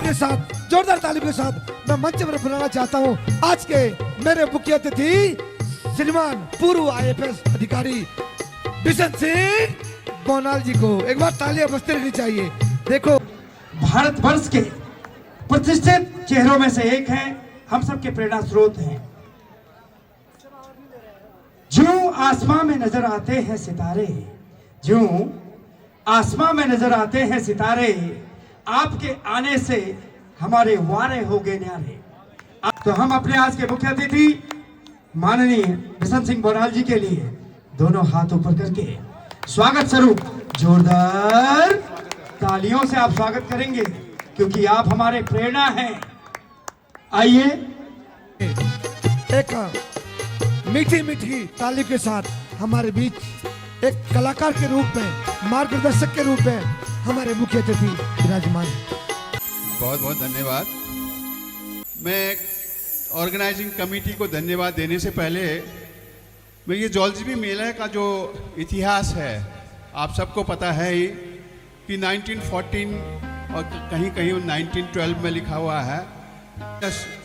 के साथ, जोरदार तालियों के साथ मैं मंच पर बुलाना चाहता हूँ आज के मेरे मुख्य अतिथि श्रीमान पूर्व IAS अधिकारी बिशन सिंह बोनाल जी को। एक बार तालियां बजती रहनी चाहिए। देखो, भारतवर्ष के प्रतिष्ठित चेहरों में से एक हैं, हम सबके प्रेरणा स्रोत हैं। जो आसमां में नजर आते हैं सितारे, जो आसमां में नजर आते हैं सितारे, आपके आने से हमारे वारे हो गए न्यारे। तो हम अपने आज के मुख्य अतिथि माननीय बिशन सिंह बोनाल जी के लिए दोनों हाथ ऊपर करके स्वागत स्वरूप जोरदार तालियों से आप स्वागत करेंगे, क्योंकि आप हमारे प्रेरणा हैं। आइए एक मीठी मीठी ताली के साथ हमारे बीच एक कलाकार के रूप में, मार्गदर्शक के रूप में हमारे मुख्य अतिथि विराजमान। बहुत बहुत धन्यवाद। मैं ऑर्गेनाइजिंग कमेटी को धन्यवाद देने से पहले मैं ये जौलजीबी मेला का जो इतिहास है आप सबको पता है ही कि 1914 और कहीं कहीं 1912 में लिखा हुआ है।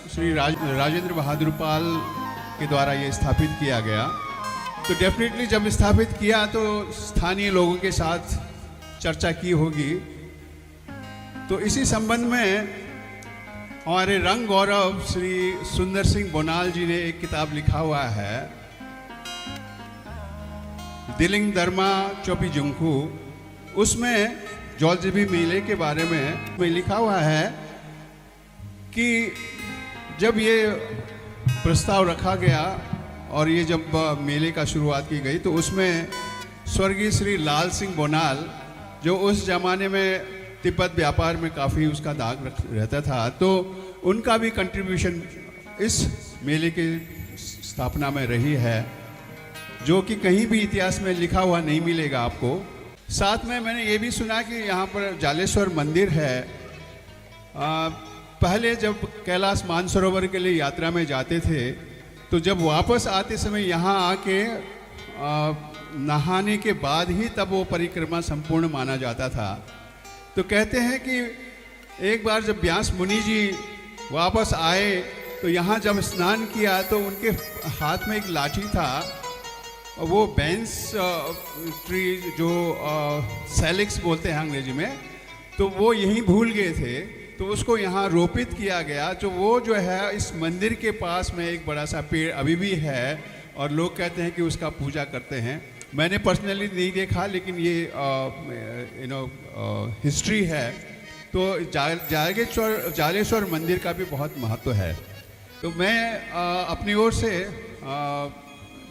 श्री राजेंद्र बहादुर पाल के द्वारा ये स्थापित किया गया। तो डेफिनेटली जब स्थापित किया तो स्थानीय लोगों के साथ चर्चा की होगी। तो इसी संबंध में हमारे रंग गौरव श्री सुंदर सिंह बोनाल जी ने एक किताब लिखा हुआ है, दिलिंग दरमा चौपी जुंखू। उसमें जौलजीबी मेले के बारे में लिखा हुआ है कि जब ये प्रस्ताव रखा गया और ये जब मेले का शुरुआत की गई तो उसमें स्वर्गीय श्री लाल सिंह बोनाल, जो उस ज़माने में तिब्बत व्यापार में काफ़ी उसका दाग रहता था, तो उनका भी कंट्रीब्यूशन इस मेले की स्थापना में रही है, जो कि कहीं भी इतिहास में लिखा हुआ नहीं मिलेगा आपको। साथ में मैंने ये भी सुना कि यहाँ पर जालेश्वर मंदिर है। पहले जब कैलाश मानसरोवर के लिए यात्रा में जाते थे तो जब वापस आते समय यहाँ आके नहाने के बाद ही तब वो परिक्रमा संपूर्ण माना जाता था। तो कहते हैं कि एक बार जब व्यास मुनि जी वापस आए तो यहाँ जब स्नान किया तो उनके हाथ में एक लाठी था, वो बेंस ट्री जो सैलिक्स बोलते हैं अंग्रेजी में, तो वो यहीं भूल गए थे। तो उसको यहाँ रोपित किया गया। जो वो जो है इस मंदिर के पास में एक बड़ा सा पेड़ अभी भी है और लोग कहते हैं कि उसका पूजा करते हैं। मैंने पर्सनली नहीं देखा, लेकिन ये हिस्ट्री है। तो जालेश्वर मंदिर का भी बहुत महत्व है। तो मैं अपनी ओर से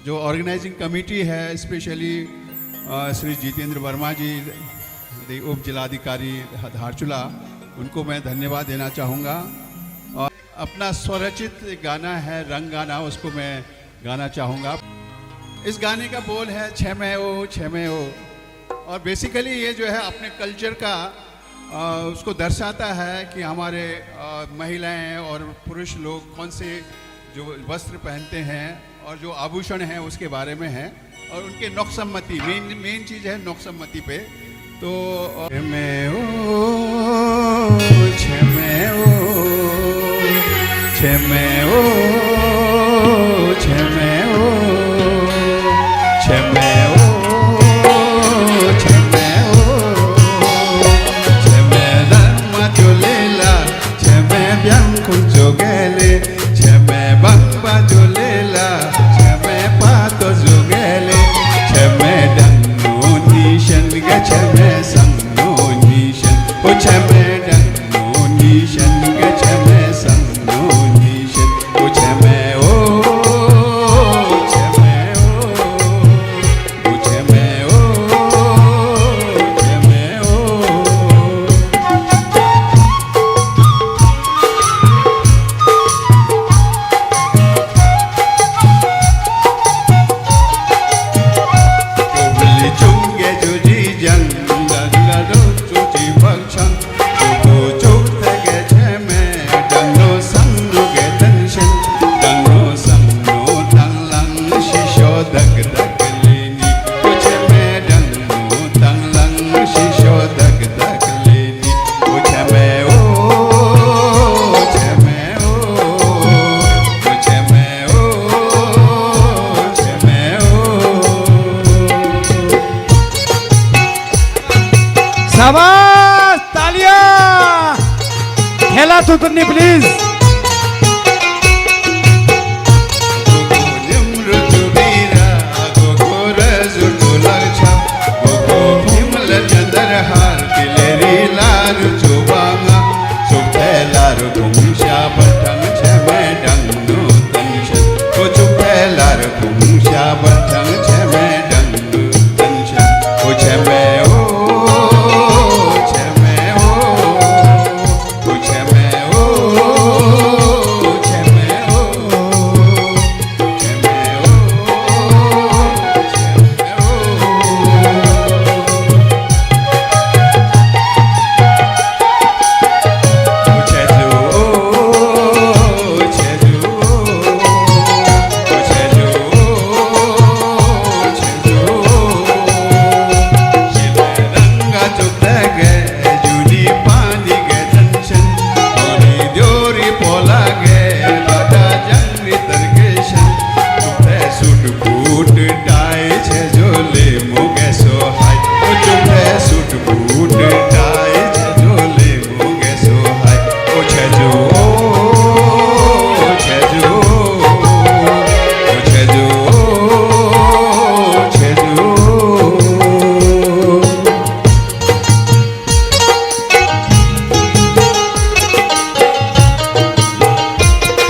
जो ऑर्गेनाइजिंग कमेटी है, स्पेशली श्री जितेंद्र वर्मा जी उप जिलाधिकारी धारचूला, उनको मैं धन्यवाद देना चाहूँगा। और अपना स्वरचित गाना है रंग गाना, उसको मैं गाना चाहूँगा। इस गाने का बोल है छमे ओ। और बेसिकली ये जो है अपने कल्चर का उसको दर्शाता है कि हमारे महिलाएं और पुरुष लोग कौन से जो वस्त्र पहनते हैं और जो आभूषण हैं उसके बारे में है, और उनके नौकसम्मति मेन चीज़ है नौकसम्मति पे। तो छमे ओ छमे ओ छमे ओ छमे ओ छमे ओ छमे ओ छमे धर्म जोलेला छमे ब्यांकु जोगेले छमे बंबा जोलेला छमे पातो जोगेले छमे डंगो निशन गे छमे संगो निशन ओ छमे डंगो निशन गे छमे संगो निशन ओ छमे ओ छमे ओ छमे ओ छमे ओ। चुंगे जुजी जंग गंगा चुची भक्षण शाबाश, तालियां। खेला तो तुमने प्लीज।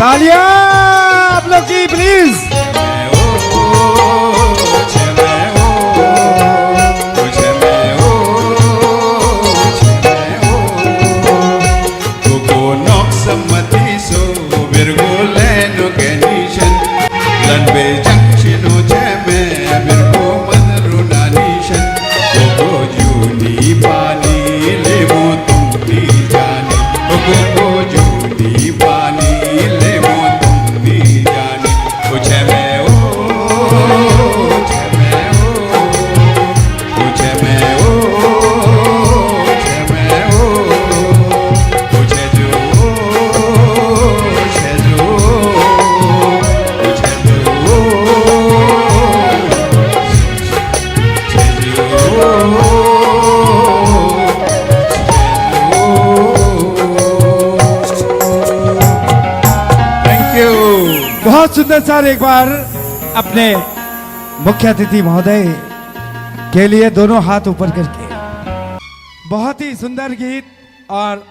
तालियां आप लोग की प्लीज। बहुत सुंदर सर। एक बार अपने मुख्य अतिथि महोदय के लिए दोनों हाथ ऊपर करके बहुत ही सुंदर गीत और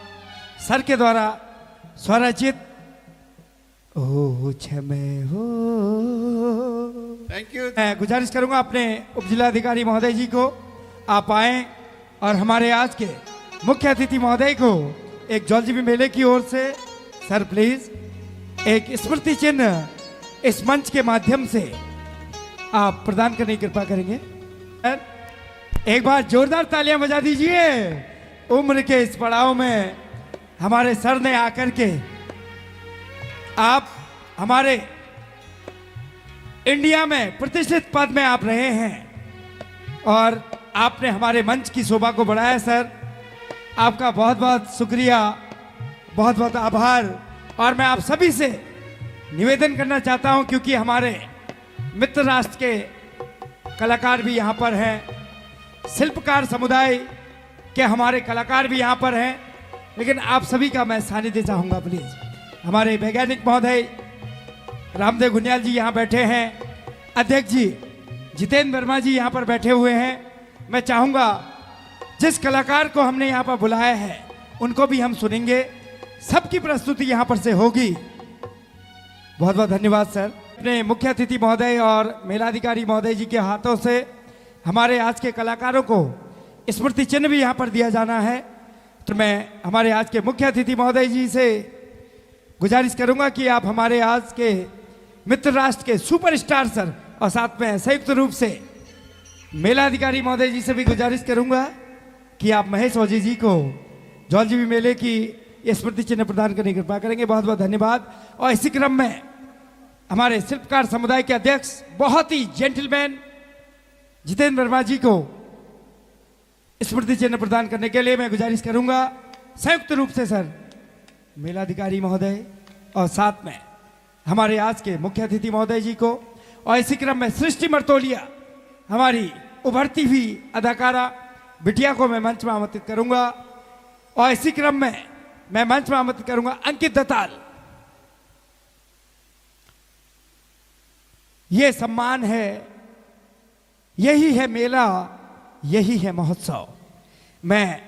सर के द्वारा स्वरचित ओ क्षमे हो। Thank you. मैं गुजारिश करूंगा अपने उप जिलाधिकारी महोदय जी को आप आए और हमारे आज के मुख्य अतिथि महोदय को एक जौलजीबी मेले की ओर से सर प्लीज एक स्मृति चिन्ह इस मंच के माध्यम से आप प्रदान करने की कृपा करेंगे। एक बार जोरदार तालियां बजा दीजिए। उम्र के इस पड़ाव में हमारे सर ने आकर के आप हमारे इंडिया में प्रतिष्ठित पद में आप रहे हैं और आपने हमारे मंच की शोभा को बढ़ाया। सर आपका बहुत बहुत शुक्रिया, बहुत बहुत आभार। और मैं आप सभी से निवेदन करना चाहता हूं क्योंकि हमारे मित्र राष्ट्र के कलाकार भी यहां पर हैं, शिल्पकार समुदाय के हमारे कलाकार भी यहां पर हैं, लेकिन आप सभी का मैं सानिध्य चाहूंगा प्लीज। हमारे वैज्ञानिक महोदय रामदेव गुनियाल जी यहां बैठे हैं, अध्यक्ष जी जितेंद्र वर्मा जी यहां पर बैठे हुए हैं। मैं चाहूंगा जिस कलाकार को हमने यहां पर बुलाया है उनको भी हम सुनेंगे, सबकी प्रस्तुति यहां पर से होगी। बहुत बहुत धन्यवाद सर। अपने मुख्य अतिथि महोदय और मेलाधिकारी महोदय जी के हाथों से हमारे आज के कलाकारों को स्मृति चिन्ह भी यहां पर दिया जाना है। तो मैं हमारे आज के मुख्य अतिथि महोदय जी से गुजारिश करूंगा कि आप हमारे आज के मित्र राष्ट्र के सुपरस्टार सर और साथ में संयुक्त रूप से मेलाधिकारी महोदय जी से भी गुजारिश करूंगा कि आप महेश ओझी जी को जौलजीबी मेले की ये स्मृति चिन्ह प्रदान करने की कृपा करेंगे। बहुत बहुत धन्यवाद। और इसी क्रम में हमारे शिल्पकार समुदाय के अध्यक्ष बहुत ही जेंटलमैन जितेंद्र वर्मा जी को स्मृति चिन्ह प्रदान करने के लिए मैं गुजारिश करूंगा संयुक्त रूप से सर मेलाधिकारी महोदय और साथ में हमारे आज के मुख्य अतिथि महोदय जी को। और इसी क्रम में सृष्टि मर्तोलिया हमारी उभरती हुई अदाकारा बिटिया को मैं मंच में आमंत्रित करूंगा और इसी क्रम में मैं मंच में आमंत्रित करूंगा अंकित दत्ताल। ये सम्मान है, यही है मेला, यही है महोत्सव। मैं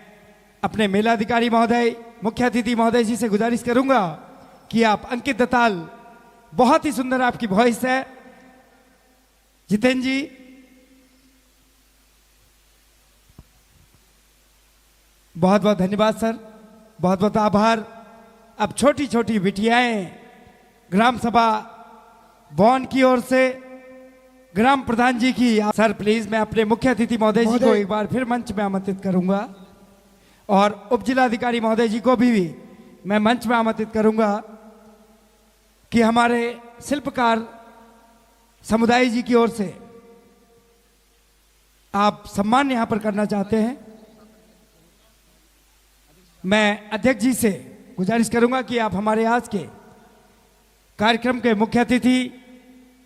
अपने मेलाधिकारी महोदय, मुख्य अतिथि महोदय जी से गुजारिश करूंगा कि आप अंकित दत्ताल, बहुत ही सुंदर आपकी वॉइस है। जितेंद्र जी, बहुत बहुत धन्यवाद सर, बहुत बहुत आभार। अब छोटी छोटी बिटियाएं ग्राम सभा बॉन की ओर से ग्राम प्रधान जी की। सर प्लीज मैं अपने मुख्य अतिथि महोदय जी को एक बार फिर मंच में आमंत्रित करूंगा और उप जिलाधिकारी महोदय जी को भी मैं मंच में आमंत्रित करूंगा कि हमारे शिल्पकार समुदाय जी की ओर से आप सम्मान यहां पर करना चाहते हैं। मैं अध्यक्ष जी से गुजारिश करूंगा कि आप हमारे आज के कार्यक्रम के मुख्य अतिथि,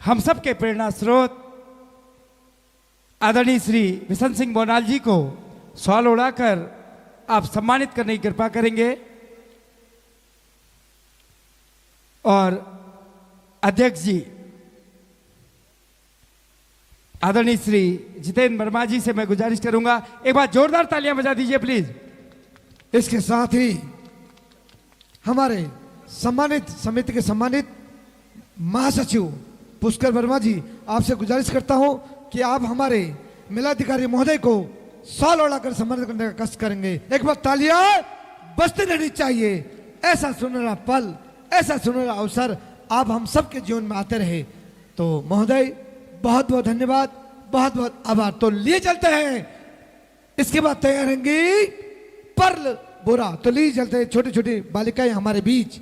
हम सब के प्रेरणा स्रोत आदरणीय श्री बिशन सिंह बोनाल जी को शॉल उड़ाकर आप सम्मानित करने की कृपा करेंगे। और अध्यक्ष जी आदरणीय श्री जितेंद्र वर्मा जी से मैं गुजारिश करूंगा, एक बार जोरदार तालियां बजा दीजिए प्लीज। इसके साथ ही हमारे सम्मानित समिति के सम्मानित महासचिव पुष्कर वर्मा जी, आपसे गुजारिश करता हूं कि आप हमारे मेलाधिकारी महोदय को शॉल ओढ़ाकर सम्मानित करने का कष्ट करेंगे। एक बार तालियां बजती रहनी चाहिए। ऐसा सुनहरा पल, ऐसा सुनहरा अवसर आप हम सबके जीवन में आते रहे। तो महोदय बहुत बहुत धन्यवाद, बहुत बहुत आभार। तो लिए चलते हैं, इसके बाद तैयार रहेंगी पर्ल बोरा। तो लिए चलते हैं छोटी छोटी बालिकाएं हमारे बीच।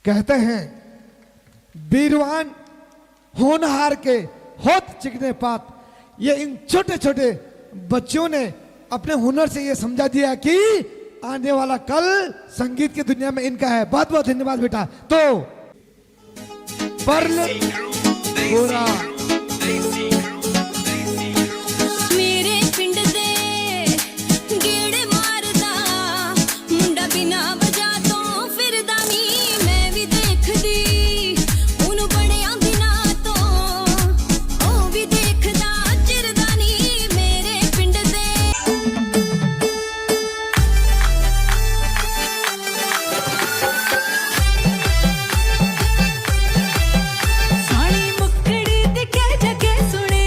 कहते हैं वीरवान होनहार के होत चिकने पात। ये इन छोटे छोटे बच्चों ने अपने हुनर से ये समझा दिया कि आने वाला कल संगीत की दुनिया में इनका है। बहुत बहुत धन्यवाद बेटा। तो पर्ल बोरा साड़ी मुक्कड़ी दिखे जगे सुने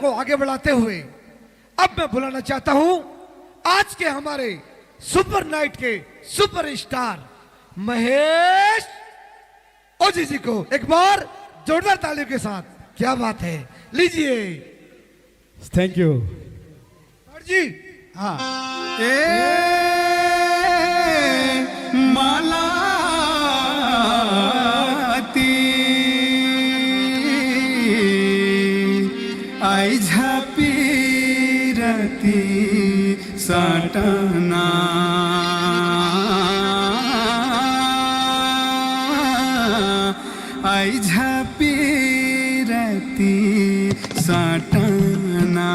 को आगे बढ़ाते हुए अब मैं बुलाना चाहता हूं आज के हमारे सुपर नाइट के सुपर स्टार महेश ओजी जी को एक बार जोरदार तालियों के साथ। क्या बात है, लीजिए थैंक यू। जी हाँ, ए मालाती आई झापी रती साटना आई झापी रती साटना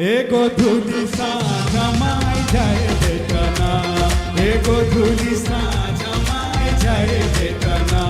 एगो धुली सा जमाई जाए बेटना, एगो धुली सा जमाई जाए बेटना,